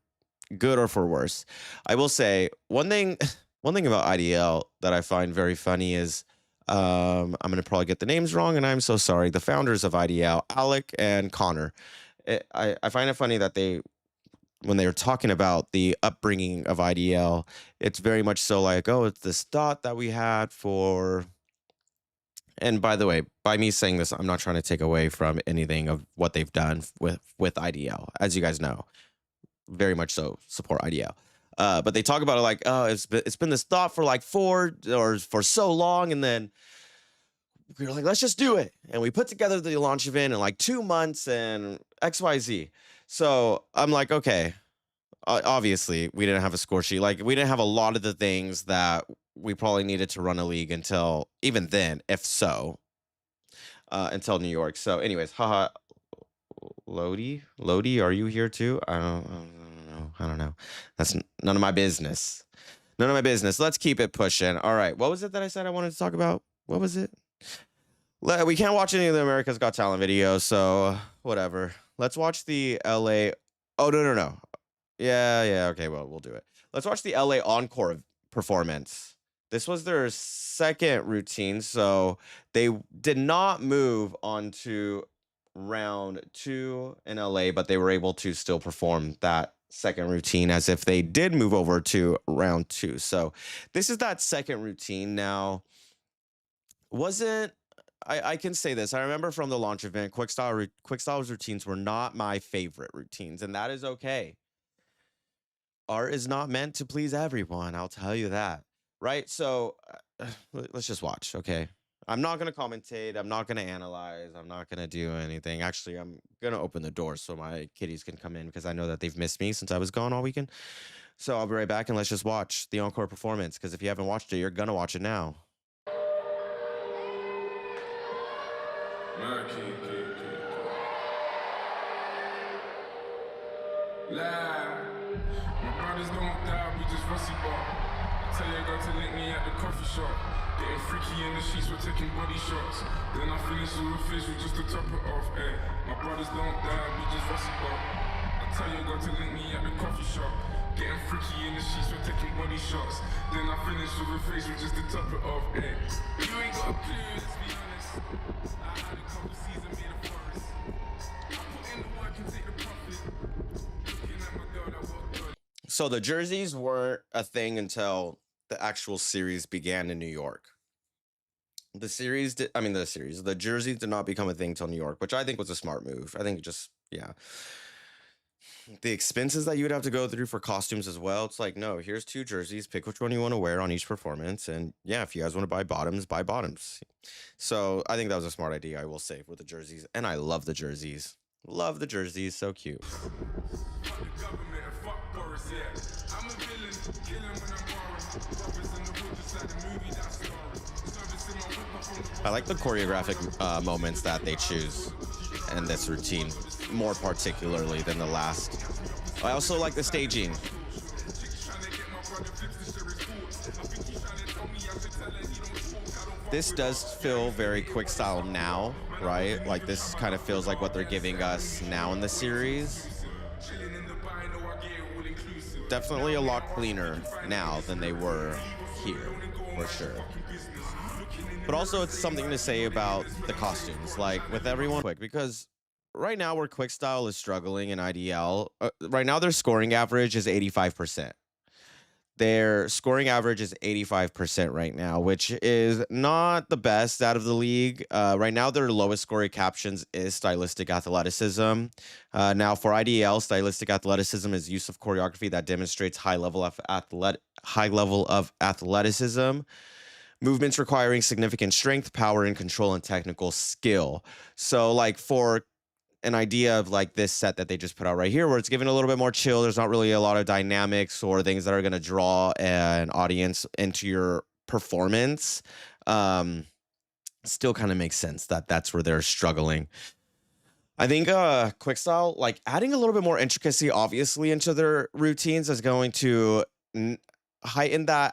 good or for worse. I will say one thing about IDL that I find very funny is I'm going to probably get the names wrong, and I'm so sorry. The founders of IDL, Alec and Connor. I find it funny that when they were talking about the upbringing of IDL, it's very much so like, oh, it's this thought that we had for. And by the way, by me saying this, I'm not trying to take away from anything of what they've done with IDL. As you guys know, very much so support IDL. But they talk about it like, oh, it's been this thought for like for so long, and then we were like, let's just do it. And we put together the launch event in like 2 months and XYZ. So I'm like, okay, obviously we didn't have a score sheet. Like, we didn't have a lot of the things that we probably needed to run a league until even then, if so, until New York. So anyways, haha. Lodi, are you here too? I don't know. That's none of my business. None of my business. Let's keep it pushing. All right. What was it that I said I wanted to talk about? What was it? We can't watch any of the America's Got Talent videos, so whatever. Let's watch the LA. Oh, no, no, no. Yeah. Okay, well, we'll do it. Let's watch the LA Encore performance. This was their second routine, so they did not move on to round 2 in LA, but they were able to still perform that second routine as if they did move over to round 2. So this is that second routine. Now, wasn't I can say this. I remember from the launch event, Quickstyle's routines were not my favorite routines, and that is okay. Art is not meant to please everyone. I'll tell you that. Right? So let's just watch, okay? I'm not going to commentate. I'm not going to analyze. I'm not going to do anything. Actually, I'm going to open the door so my kitties can come in because I know that they've missed me since I was gone all weekend. So I'll be right back and let's just watch the encore performance because if you haven't watched it, you're going to watch it now. My brothers don't die, we just rusty bar. I tell your girl to link me at the coffee shop. Getting freaky in the sheets, we're taking body shots. Then I finish with a facial just to top it off. Ay. My brothers don't die, we just rusty bar. I tell your girl to link me at the coffee shop. Getting freaky in the sheets, we're taking body shots. Then I finish with a facial just to top it off. Ay. You ain't got a clue, let's be honest. I had a couple seasons made a forest. I put in the work and take the profit. Looking at my girl that walked good. So the jerseys weren't a thing until the actual series began in New York. The jerseys did not become a thing till New York, which I think was a smart move. I think the expenses that you would have to go through for costumes as well. It's like, no, here's 2 jerseys, pick which one you want to wear on each performance. And yeah, if you guys want to buy bottoms, buy bottoms. So I think that was a smart idea, I will say, with the jerseys. And I love the jerseys. Love the jerseys, so cute. I like the choreographic moments that they choose in this routine, more particularly than the last. I also like the staging. This does feel very quick style now, right? Like this kind of feels like what they're giving us now in the series. Definitely a lot cleaner now than they were here, for sure. But also it's something to say about the costumes, like with everyone quick, because right now where quick style is struggling in IDL, right now their scoring average is 85%. Their scoring average is 85% right now, which is not the best out of the league. Right now, their lowest scoring captions is stylistic athleticism. Now, for IDL, stylistic athleticism is use of choreography that demonstrates high level of athleticism, movements requiring significant strength, power, and control, and technical skill. So, like for an idea of like this set that they just put out right here, where it's given a little bit more chill. There's not really a lot of dynamics or things that are going to draw an audience into your performance. Still kind of makes sense that that's where they're struggling. I think quick style, like adding a little bit more intricacy, obviously, into their routines is going to heighten that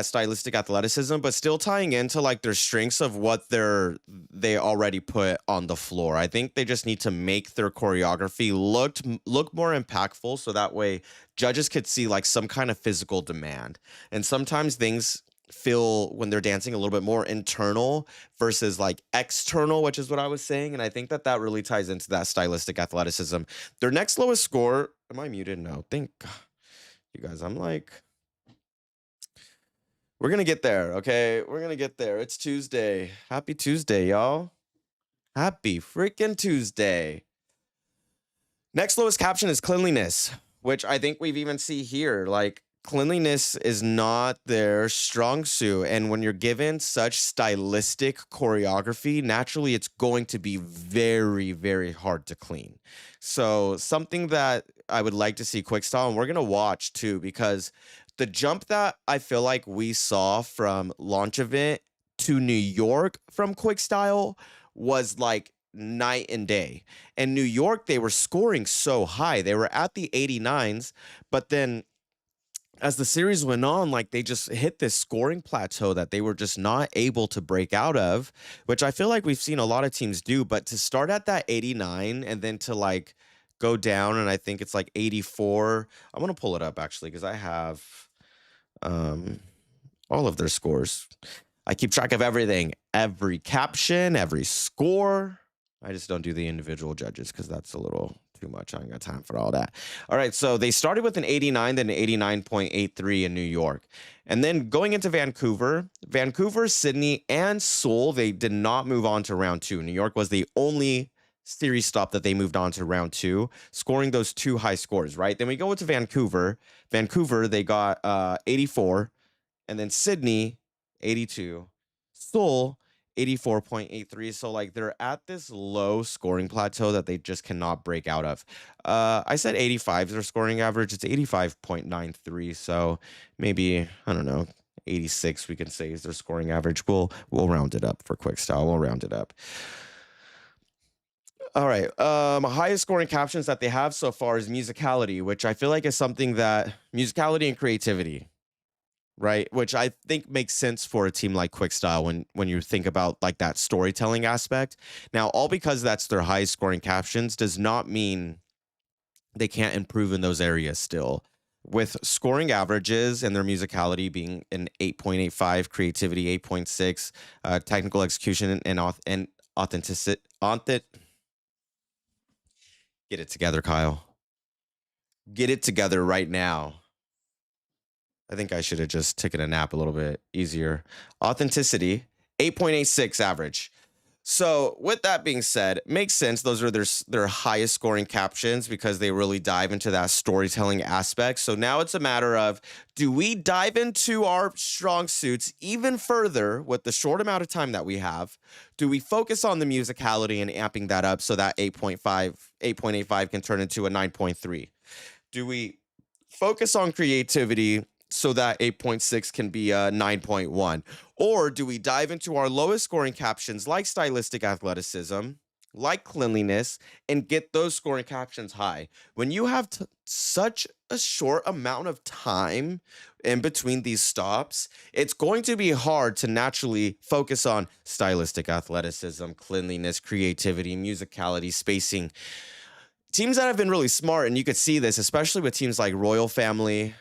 stylistic athleticism, but still tying into like their strengths of what they already put on the floor. I think they just need to make their choreography look more impactful, so that way judges could see like some kind of physical demand. And sometimes things feel when they're dancing a little bit more internal versus like external, which is what I was saying. And I think that really ties into that stylistic athleticism. Their next lowest score, am I muted? No, thank God. You guys, I'm like, we're going to get there, okay? We're going to get there. It's Tuesday. Happy Tuesday, y'all. Happy freaking Tuesday. Next lowest caption is cleanliness, which I think we've even see here. Like, cleanliness is not their strong suit. And when you're given such stylistic choreography, naturally it's going to be very, very hard to clean. So something that I would like to see quick style, and we're going to watch too, because the jump that I feel like we saw from launch event to New York from quick style was like night and day. In New York, they were scoring so high. They were at the 89s, but then as the series went on, like they just hit this scoring plateau that they were just not able to break out of, which I feel like we've seen a lot of teams do. But to start at that 89 and then to like go down, and I think it's like 84. I'm gonna pull it up actually because I have um all of their scores. I keep track of everything, every caption, every score. I just don't do the individual judges because that's a little too much. I ain't got time for all that. All right, so they started with an 89, then an 89.83 in New York. And then going into Vancouver, Sydney, and Seoul, they did not move on to round two. New York was the only series stop that they moved on to round two, scoring those two high scores, right? Then we go into Vancouver. Vancouver, they got 84, and then Sydney, 82. Seoul, 84.83. So like they're at this low scoring plateau that they just cannot break out of. I said 85 is their scoring average. It's 85.93. So maybe, I don't know, 86 we can say is their scoring average. We'll round it up for quick style. We'll round it up. All right. Highest scoring captions that they have so far is musicality, which I feel like is something that musicality and creativity, right? Which I think makes sense for a team like Quickstyle when you think about like that storytelling aspect. Now, all because that's their highest scoring captions does not mean they can't improve in those areas still. With scoring averages and their musicality being an 8.85, creativity 8.6, technical execution and authenticity. Get it together, Kyle. Get it together right now. I think I should have just taken a nap a little bit easier. Authenticity, 8.86 average. So with that being said, makes sense. Those are their highest scoring captions because they really dive into that storytelling aspect. So now it's a matter of, do we dive into our strong suits even further with the short amount of time that we have? Do we focus on the musicality and amping that up so that 8.85 can turn into a 9.3? Do we focus on creativity so that 8.6 can be a 9.1? Or do we dive into our lowest scoring captions like stylistic athleticism, like cleanliness, and get those scoring captions high? When you have such a short amount of time in between these stops, it's going to be hard to naturally focus on stylistic athleticism, cleanliness, creativity, musicality, spacing. Teams that have been really smart, and you could see this, especially with teams like Royal Family,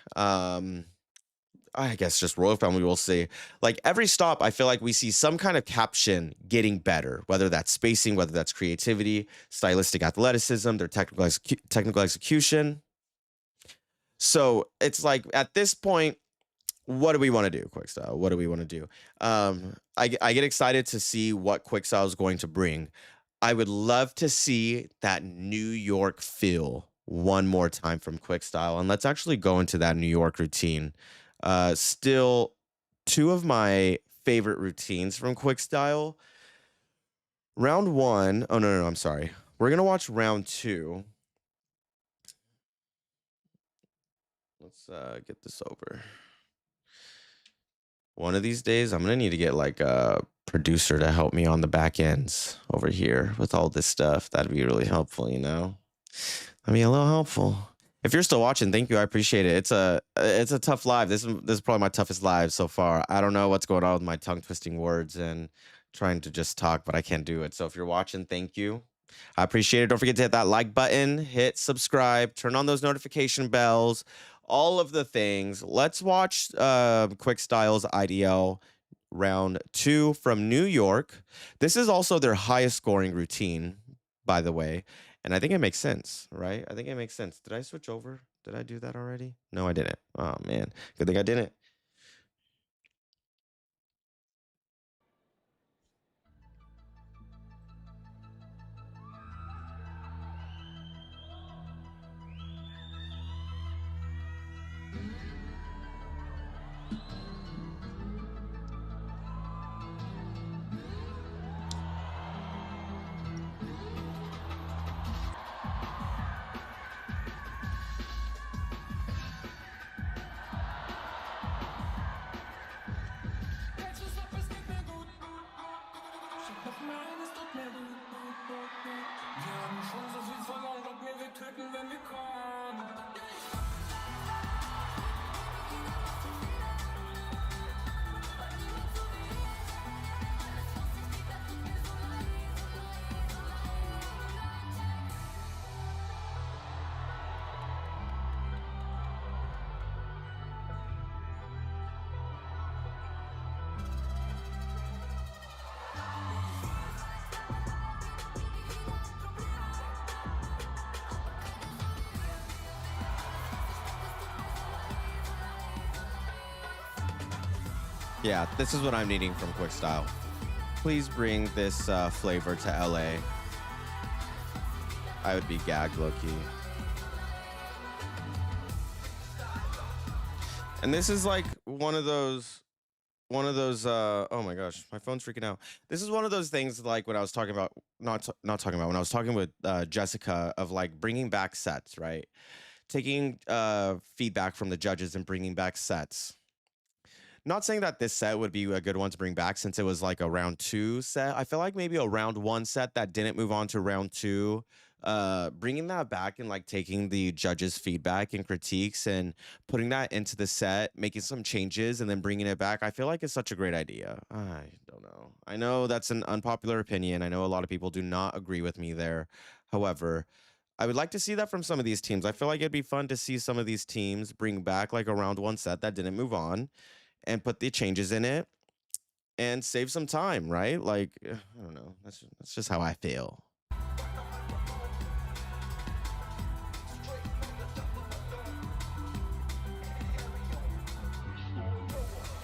I guess just Royal Family, we'll see. Like every stop, I feel like we see some kind of caption getting better, whether that's spacing, whether that's creativity, stylistic athleticism, their technical execution. So it's like at this point, what do we want to do, Quickstyle? What do we want to do? I get excited to see what Quickstyle is going to bring. I would love to see that New York feel one more time from Quickstyle. And let's actually go into that New York routine. Still, two of my favorite routines from Quickstyle. Round one. Oh, no, I'm sorry. We're going to watch round two. Let's get this over. One of these days, I'm going to need to get like a producer to help me on the back ends over here with all this stuff. That'd be really helpful, you know? That'd be a little helpful. If you're still watching, thank you. I appreciate it. It's a tough live. This is probably my toughest live so far. I don't know what's going on with my tongue twisting words and trying to just talk, but I can't do it. So if you're watching, thank you. I appreciate it. Don't forget to hit that like button, hit subscribe, turn on those notification bells, all of the things. Let's watch Quickstyle's IDL round two from New York. This is also their highest scoring routine, by the way. And I think it makes sense, right? I think it makes sense. Did I switch over? Did I do that already? No, I didn't. Oh, man. Good thing I didn't. Yeah, this is what I'm needing from Quick Style. Please bring this flavor to LA. I would be gagged, low-key. And this is like one of those oh my gosh, my phone's freaking out. This is one of those things like when I was talking about not talking about when I was talking with Jessica of like bringing back sets, right? Taking feedback from the judges and bringing back sets. Not saying that this set would be a good one to bring back since it was like a round 2 set. I feel like maybe a round 1 set that didn't move on to round 2, bringing that back and like taking the judges' feedback and critiques and putting that into the set, making some changes and then bringing it back. I feel like it's such a great idea. I don't know. I know that's an unpopular opinion. I know a lot of people do not agree with me there. However, I would like to see that from some of these teams. I feel like it'd be fun to see some of these teams bring back like a round 1 set that didn't move on and put the changes in it and save some time, right? Like, I don't know. That's just how I feel.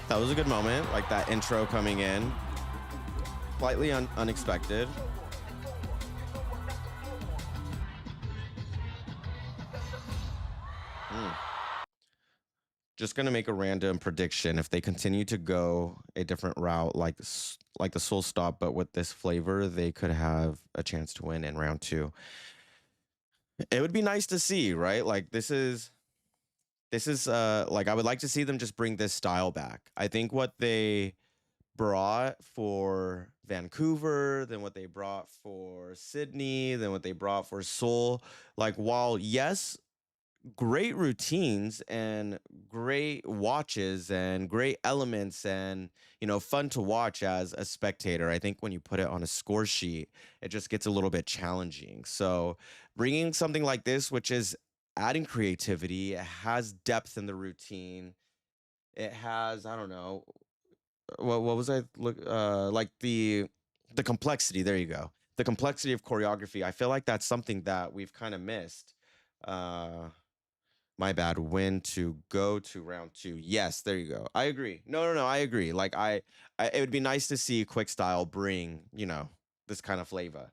That was a good moment, like that intro coming in. Slightly unexpected. Just gonna make a random prediction. If they continue to go a different route, like the Soul Stop, but with this flavor, they could have a chance to win in round 2. It would be nice to see, right? Like this is like I would like to see them just bring this style back. I think what they brought for Vancouver, then what they brought for Sydney, then what they brought for Seoul, like while yes, great routines and great watches and great elements and fun to watch as a spectator, I think when you put it on a score sheet it just gets a little bit challenging. So bringing something like this, which is adding creativity, it has depth in the routine, it has, I don't know, what was I look like the complexity, there you go, the complexity of choreography. I feel like that's something that we've kind of missed. My bad. When to go to round 2. Yes, there you go. I agree. No. I agree. Like it would be nice to see Quick Style bring, this kind of flavor.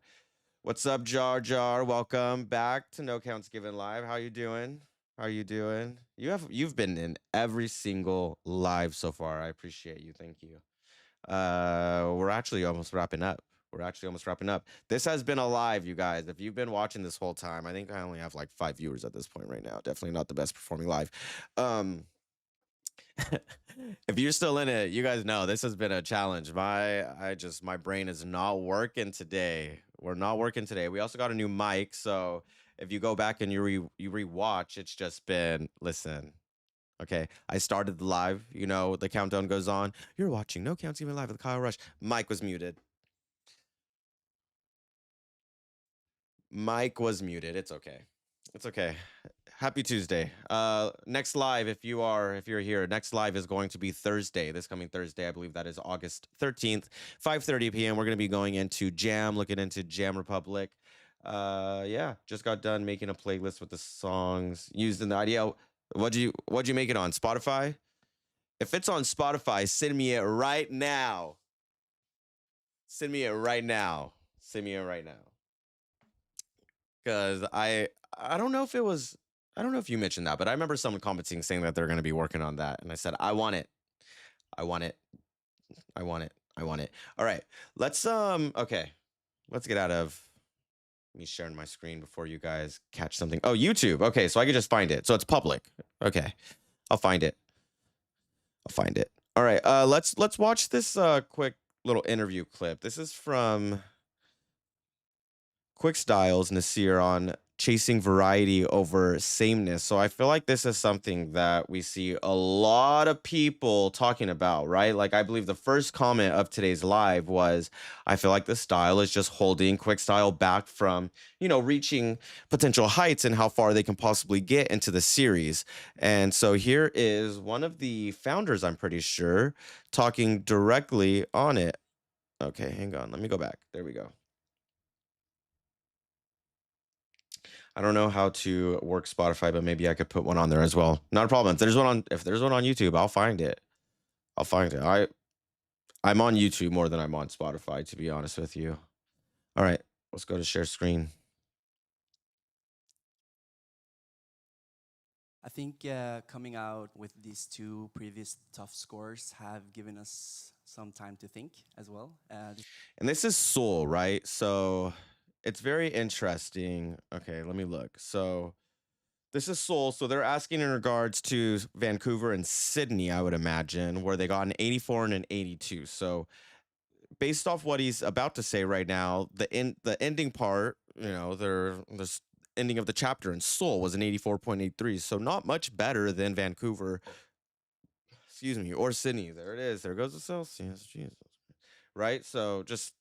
What's up, Jar Jar? Welcome back to No Counts Given Live. How you doing? How you doing? You've been in every single live so far. I appreciate you. Thank you. We're actually almost wrapping up. This has been a live, you guys. If you've been watching this whole time, I think I only have like 5 viewers at this point right now. Definitely not the best performing live. If you're still in it, you guys know this has been a challenge. My brain is not working today. We're not working today. We also got a new mic, so if you go back and you rewatch, it's just been, listen. Okay, I started the live. The countdown goes on. You're watching No Counts Even Live with Kyle Rush. Mic was muted. Mike was muted. It's okay. It's okay. Happy Tuesday. Next live, if you're here, next live is going to be Thursday, this coming Thursday. I believe that is August 13th, 5:30 p.m. We're going to be going into Jam, looking into Jam Republic. Yeah, just got done making a playlist with the songs used in the IDL. What'd you make it on? Spotify? If it's on Spotify, send me it right now. Send me it right now. Because I don't know if it was, I don't know if you mentioned that, but I remember someone commenting saying that they're going to be working on that. And I said, I want it. All right. Okay. Let's get out of me sharing my screen before you guys catch something. Oh, YouTube. Okay. So I can just find it. So it's public. Okay. I'll find it. All right. Let's watch this quick little interview clip. This is from Quick Styles Nasir on chasing variety over sameness. So I feel like this is something that we see a lot of people talking about, right? Like I believe the first comment of today's live was, I feel like the style is just holding Quick Style back from, reaching potential heights and how far they can possibly get into the series. And so here is one of the founders, I'm pretty sure, talking directly on it. Okay, hang on. Let me go back. There we go. I don't know how to work Spotify, but maybe I could put one on there as well. Not a problem. If there's one on YouTube, I'll find it. I'm on YouTube more than I'm on Spotify, to be honest with you. All right, let's go to share screen. I think coming out with these two previous tough scores have given us some time to think as well. And this is Seoul, right? So it's very interesting. Okay, let me look. So this is Seoul. So they're asking in regards to Vancouver and Sydney, I would imagine, where they got an 84 and an 82. So based off what he's about to say right now, the ending part, the ending of the chapter in Seoul was an 84.83. So not much better than Vancouver, excuse me, or Sydney. There it is. There goes the Celsius. Jesus. Right? So just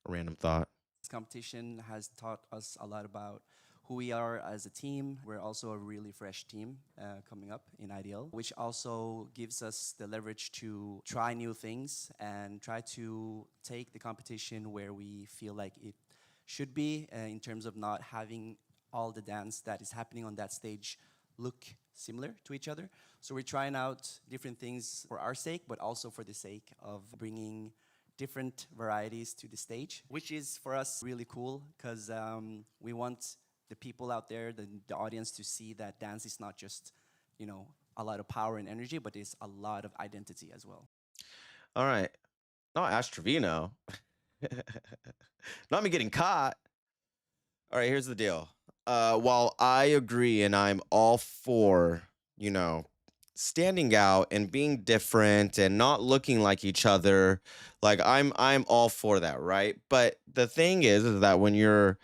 a random thought. This competition has taught us a lot about who we are as a team. We're also a really fresh team coming up in IDL, which also gives us the leverage to try new things and try to take the competition where we feel like it should be in terms of not having all the dance that is happening on that stage look similar to each other. So we're trying out different things for our sake, but also for the sake of bringing different varieties to the stage, which is for us really cool because we want the people out there, the audience, to see that dance is not just, a lot of power and energy, but it's a lot of identity as well. All right. Not Ash Trevino. Not me getting caught. All right, here's the deal. While I agree and I'm all for, standing out and being different and not looking like each other, like I'm all for that, right? But the thing is that when you're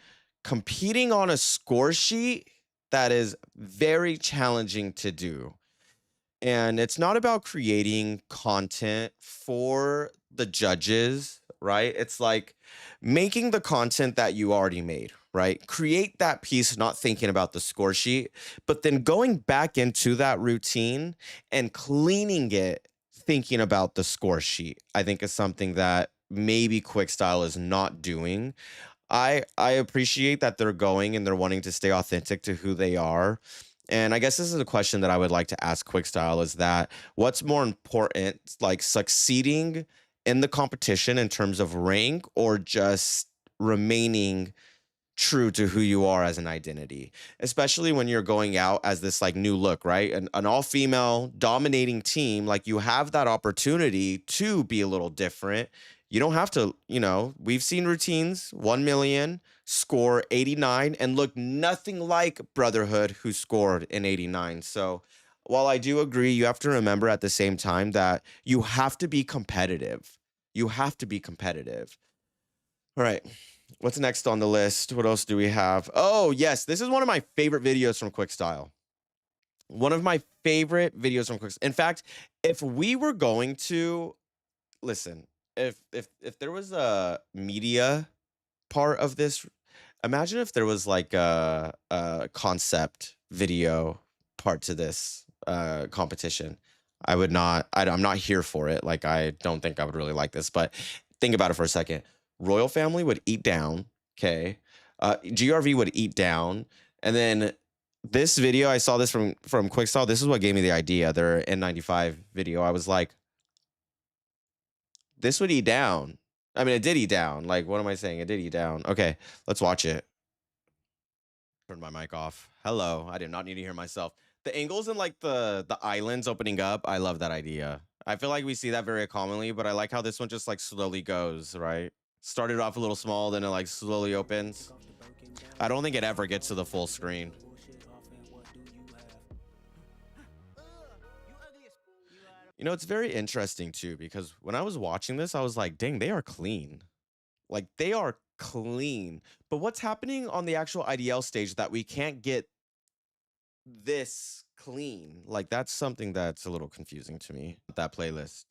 competing on a score sheet, that is very challenging to do. And it's not about creating content for the judges, right? It's like making the content that you already made, right? Create that piece, not thinking about the score sheet, but then going back into that routine and cleaning it, thinking about the score sheet, I think is something that maybe Quickstyle is not doing. I appreciate that they're going and they're wanting to stay authentic to who they are. And I guess this is a question that I would like to ask Quickstyle is that what's more important, like succeeding in the competition in terms of rank or just remaining true to who you are as an identity, especially when you're going out as this like new look, right? An all-female dominating team, like you have that opportunity to be a little different. You don't have to, we've seen routines, 1 million, score 89, and look nothing like Brotherhood, who scored in 89. So while I do agree, you have to remember at the same time that you have to be competitive. You have to be competitive. All right. What's next on the list? What else do we have? Oh, yes. This is one of my favorite videos from Quickstyle. One of my favorite videos from Quickstyle. In fact, if we were going to listen, if there was a media part of this, imagine if there was like a concept video part to this competition. I'm not here for it. Like, I don't think I would really like this, but think about it for a second. Royal Family would eat down, okay? GRV would eat down, and then this video, I saw this from Quickstyle. This is what gave me the idea. Their N95 video. I was like, this would eat down. I mean, it did eat down. Like, what am I saying? It did eat down. Okay, let's watch it. Turn my mic off. Hello. I did not need to hear myself. The angles and like the islands opening up. I love that idea. I feel like we see that very commonly, but I like how this one just like slowly goes, right? Started off a little small, then it like slowly opens. I don't think it ever gets to the full screen. It's very interesting too, because when I was watching this, I was like, dang, they are clean. Like, they are clean. But what's happening on the actual IDL stage that we can't get this clean? Like, that's something that's a little confusing to me. That playlist.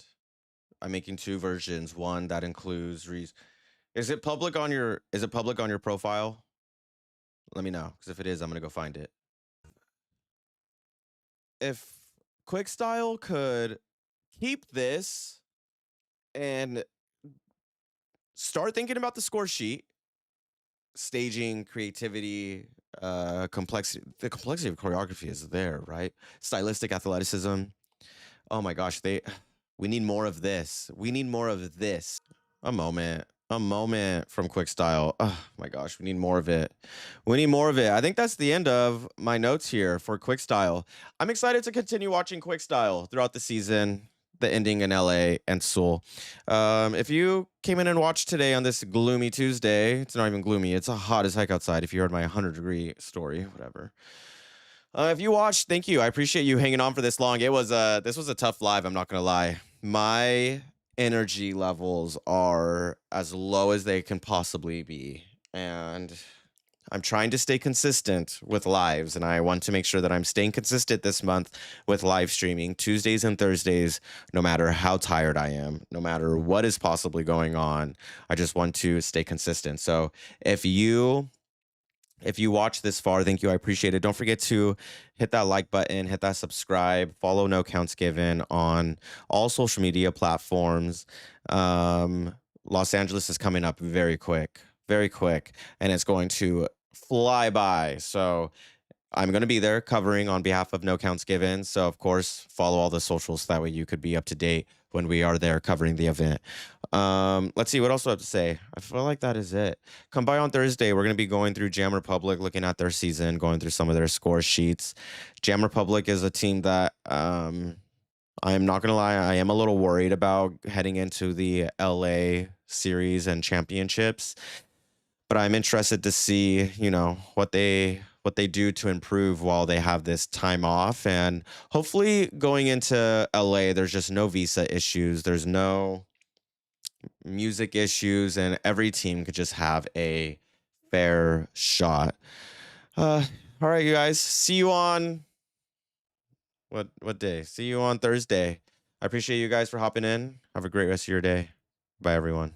I'm making two versions. One that includes Is it public on your profile? Let me know, because if it is, I'm gonna go find it. If Quickstyle could keep this and start thinking about the score sheet, staging, creativity, complexity. The complexity of choreography is there, right? Stylistic athleticism. Oh my gosh, We need more of this. We need more of this. A moment. A moment from Quick Style. Oh my gosh, we need more of it. We need more of it. I think that's the end of my notes here for Quick Style. I'm excited to continue watching Quick Style throughout the season, the ending in LA and Seoul. If you came in and watched today on this gloomy Tuesday, it's not even gloomy, it's hot as heck outside. If you heard my 100-degree story, whatever. If you watched, thank you. I appreciate you hanging on for this long. This was a tough live, I'm not gonna lie. My energy levels are as low as they can possibly be. And I'm trying to stay consistent with lives, and I want to make sure that I'm staying consistent this month with live streaming Tuesdays and Thursdays, no matter how tired I am, no matter what is possibly going on. I just want to stay consistent. So if you watch this far, thank you. I appreciate it. Don't forget to hit that like button, hit that subscribe, follow No Counts Given on all social media platforms. Los Angeles is coming up very quick, and it's going to fly by. So I'm going to be there covering on behalf of No Counts Given. So, of course, follow all the socials. That way you could be up to date when we are there covering the event. Let's see, what else do I have to say? I feel like that is it. Come by on Thursday. We're going to be going through Jam Republic, looking at their season, going through some of their score sheets. Jam Republic is a team that I'm not going to lie, I am a little worried about heading into the LA series and championships. But I'm interested to see, what they do to improve while they have this time off. And hopefully going into LA, there's just no visa issues. There's no music issues, and every team could just have a fair shot. All right, you guys. See you on what day? See you on Thursday. I appreciate you guys for hopping in. Have a great rest of your day. Bye, everyone.